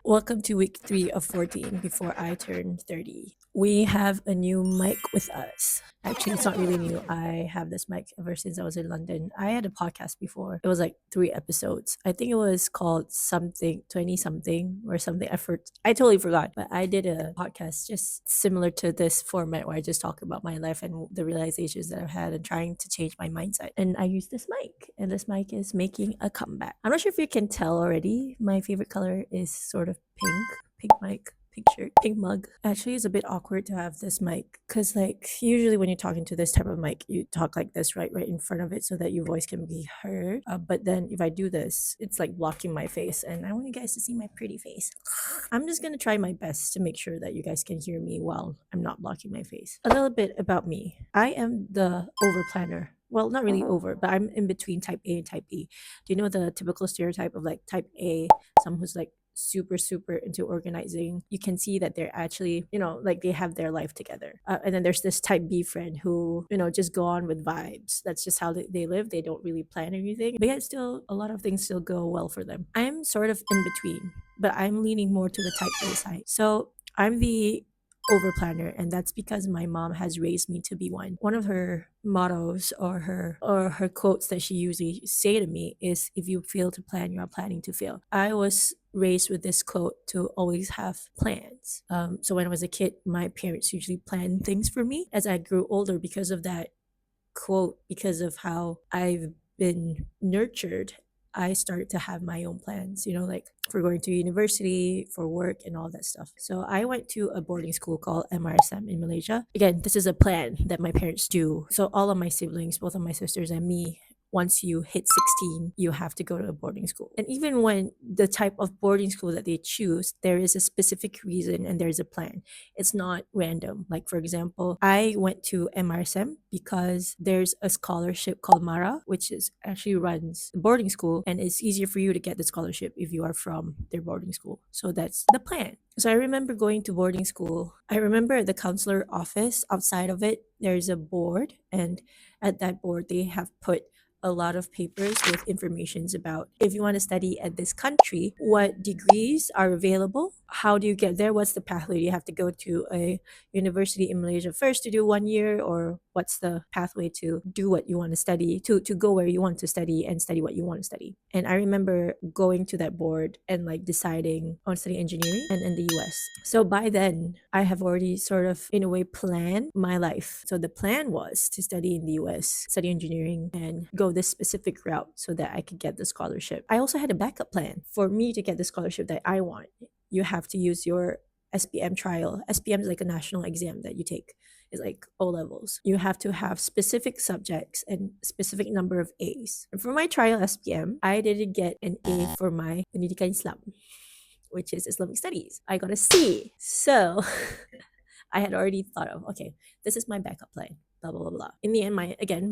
Welcome to week 3 of 14 before I turn 30. We have a new mic with us. Actually, it's not really new. I have this mic ever since I was in London. I had a podcast before. It was like 3 episodes. I think it was called something 20 something or something. I totally forgot. But I did a podcast just similar to this format where I just talk about my life and the realizations that I've had and trying to change my mindset. And I use this mic, and this mic is making a comeback. I'm not sure if you can tell already. My favorite color is sort of pink mic, pink shirt, pink mug. Actually, it's a bit awkward to have this mic because, like, usually when you're talking to this type of mic, you talk like this, right in front of it, so that your voice can be heard. But then if I do this, it's like blocking my face, and I want you guys to see my pretty face. I'm just gonna try my best to make sure that you guys can hear me while I'm not blocking my face. A little bit about me. I am the over planner. Well, not really over, but I'm in between type A and type B. Do you know the typical stereotype of like type A, someone who's like super into organizing? You can see that they're actually, like they have their life together. And then there's this type B friend who, just go on with vibes. That's just how they live. They don't really plan anything, but yet still a lot of things still go well for them. I'm sort of in between, but I'm leaning more to the type A side. So I'm the over planner, and that's because my mom has raised me to be one. One of her mottos or her quotes that she usually say to me is, if you fail to plan, you are planning to fail. I was raised with this quote to always have plans. So when I was a kid, my parents usually planned things for me. As I grew older, because of that quote, because of how I've been nurtured, I started to have my own plans, like for going to university, for work, and all that stuff. So I went to a boarding school called MRSM in Malaysia. Again, this is a plan that my parents do. So all of my siblings, both of my sisters and me, once you hit 16, you have to go to a boarding school. And even when the type of boarding school that they choose, there is a specific reason and there's a plan. It's not random. Like, for example, I went to MRSM because there's a scholarship called Mara, which is actually runs the boarding school, and it's easier for you to get the scholarship if you are from their boarding school. So that's the plan. So I remember going to boarding school. I remember at the counselor office, outside of it, there's a board, and at that board they have put a lot of papers with informations about, if you want to study at this country, what degrees are available, how do you get there, what's the pathway. You have to go to a university in Malaysia first to do 1 year, or what's the pathway to do what you want to study, to go where you want to study and study what you want to study. And I remember going to that board and like deciding on studying engineering and in the US. So by then I have already sort of in a way planned my life. So the plan was to study in the US, study engineering, and go this specific route so that I could get the scholarship. I also had a backup plan. For me to get the scholarship that I want, you have to use your SPM trial. SPM is like a national exam that you take. It's like O levels. You have to have specific subjects and specific number of A's. And for my trial SPM, I didn't get an A for my Pendidikan Islam, which is Islamic studies. I got a C. So I had already thought of, okay, this is my backup plan, blah, blah, blah, blah. In the end,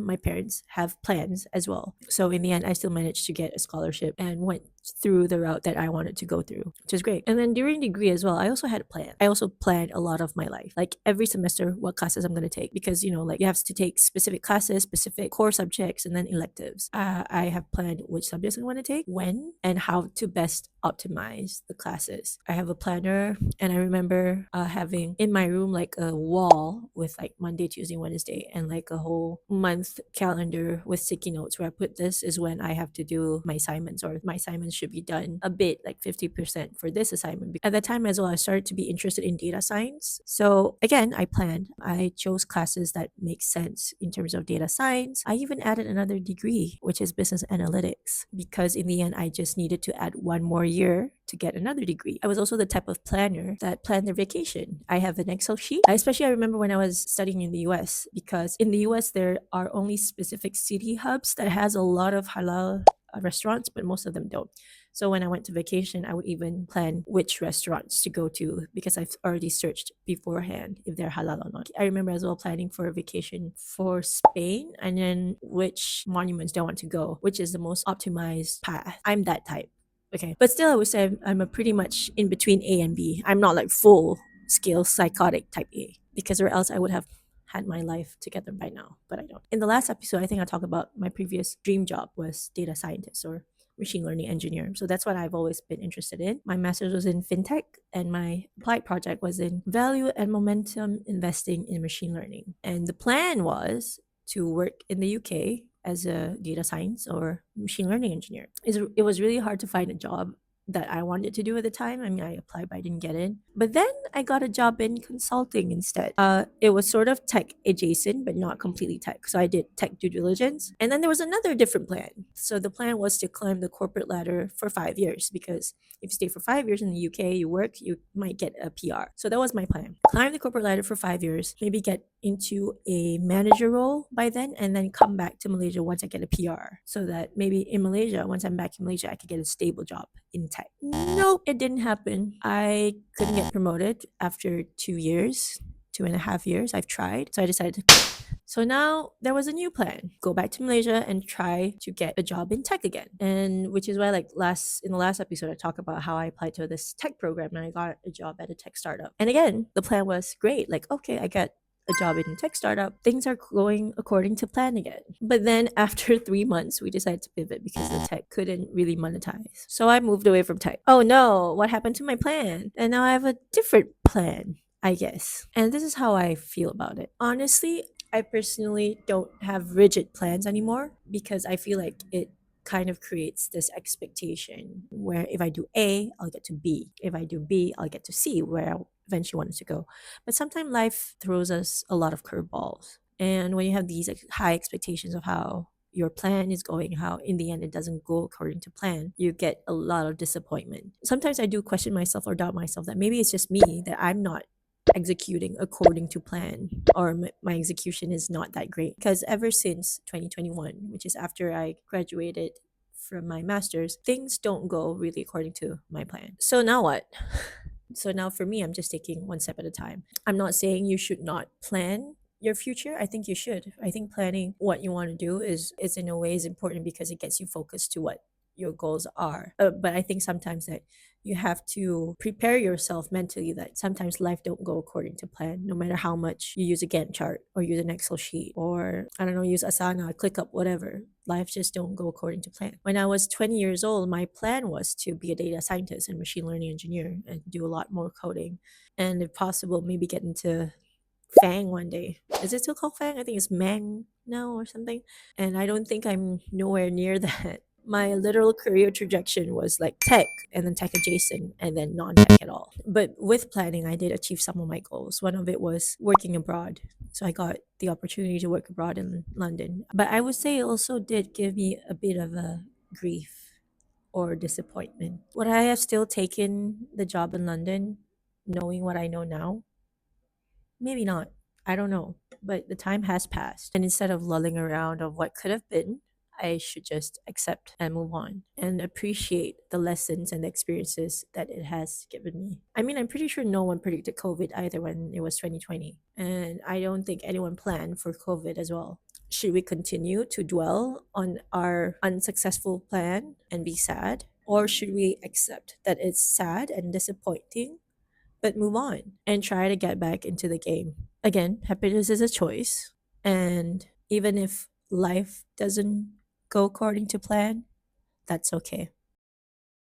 my parents have plans as well. So in the end, I still managed to get a scholarship and went through the route that I wanted to go through, which is great. And then during degree as well, I also had a plan. I also planned a lot of my life, like every semester, what classes I'm going to take, because, like you have to take specific classes, specific core subjects, and then electives. I have planned which subjects I want to take, when, and how to best optimize the classes. I have a planner, and I remember having in my room like a wall with like Monday, Tuesday, Wednesday, and like a whole month calendar with sticky notes where I put, this is when I have to do my assignments, or my assignments should be done a bit like 50% for this assignment. At that time as well, I started to be interested in data science. So again, I chose classes that make sense in terms of data science. I even added another degree, which is business analytics, because in the end, I just needed to add one more year to get another degree. I was also the type of planner that planned their vacation. I have an Excel sheet. I remember when I was studying in the US, because in the US, there are only specific city hubs that has a lot of halal restaurants, but most of them don't. So when I went to vacation, I would even plan which restaurants to go to, because I've already searched beforehand if they're halal or not. I remember as well planning for a vacation for Spain, and then which monuments do I want to go, which is the most optimized path. I'm that type. Okay. But still, I would say I'm a pretty much in between A and B. I'm not like full scale psychotic type A, because or else I would have had my life together by now, but I don't. In the last episode, I think I talked about my previous dream job was data scientist, or machine learning engineer. So that's what I've always been interested in. My master's was in fintech, and my applied project was in value and momentum investing in machine learning. And the plan was to work in the UK as a data science or machine learning engineer. It was really hard to find a job that I wanted to do at the time. I mean, I applied, but I didn't get in. But then I got a job in consulting instead. It was sort of tech adjacent, but not completely tech. So I did tech due diligence. And then there was another different plan. So the plan was to climb the corporate ladder for 5 years, because if you stay for 5 years in the UK, you work, you might get a PR. So that was my plan. Climb the corporate ladder for 5 years, maybe get into a manager role by then, and then come back to Malaysia once I get a PR, so that maybe in Malaysia, once I'm back in Malaysia, I could get a stable job in tech. Nope, it didn't happen. I couldn't get promoted after 2 years, 2.5 years. I've tried. So I decided to quit. So now there was a new plan. Go back to Malaysia and try to get a job in tech again. And which is why like in the last episode I talked about how I applied to this tech program and I got a job at a tech startup. And again, the plan was great. Like, okay, I get a job in a tech startup, things are going according to plan again. But then after 3 months, we decided to pivot because the tech couldn't really monetize. So I moved away from tech. Oh no, what happened to my plan? And now I have a different plan, I guess. And this is how I feel about it. Honestly, I personally don't have rigid plans anymore because I feel like it kind of creates this expectation where if I do A, I'll get to B. If I do B, I'll get to C, where I eventually wanted to go. But sometimes life throws us a lot of curveballs. And when you have these high expectations of how your plan is going, how in the end it doesn't go according to plan, you get a lot of disappointment. Sometimes I do question myself or doubt myself that maybe it's just me, that I'm not executing according to plan, or my execution is not that great. Because ever since 2021, which is after I graduated from my master's, things don't go really according to my plan. So now what? So now for me, I'm just taking one step at a time. I'm not saying you should not plan your future. I think you should. I think planning what you want to do is in a way is important because it gets you focused to what your goals are. But I think sometimes that you have to prepare yourself mentally that sometimes life don't go according to plan, no matter how much you use a Gantt chart or use an Excel sheet or I don't know, use Asana, ClickUp, whatever. Life just don't go according to plan. When I was 20 years old, my plan was to be a data scientist and machine learning engineer and do a lot more coding, and if possible, maybe get into Fang one day. Is it still called Fang? I think it's Mang now or something. And I don't think I'm nowhere near that. My literal career trajectory was like tech and then tech adjacent and then non-tech at all. But with planning, I did achieve some of my goals. One of it was working abroad. So I got the opportunity to work abroad in London. But I would say it also did give me a bit of a grief or disappointment. Would I have still taken the job in London knowing what I know now? Maybe not. I don't know. But the time has passed. And instead of lulling around of what could have been, I should just accept and move on and appreciate the lessons and the experiences that it has given me. I mean, I'm pretty sure no one predicted COVID either when it was 2020. And I don't think anyone planned for COVID as well. Should we continue to dwell on our unsuccessful plan and be sad? Or should we accept that it's sad and disappointing, but move on and try to get back into the game? Again, happiness is a choice. And even if life doesn't go according to plan, that's okay.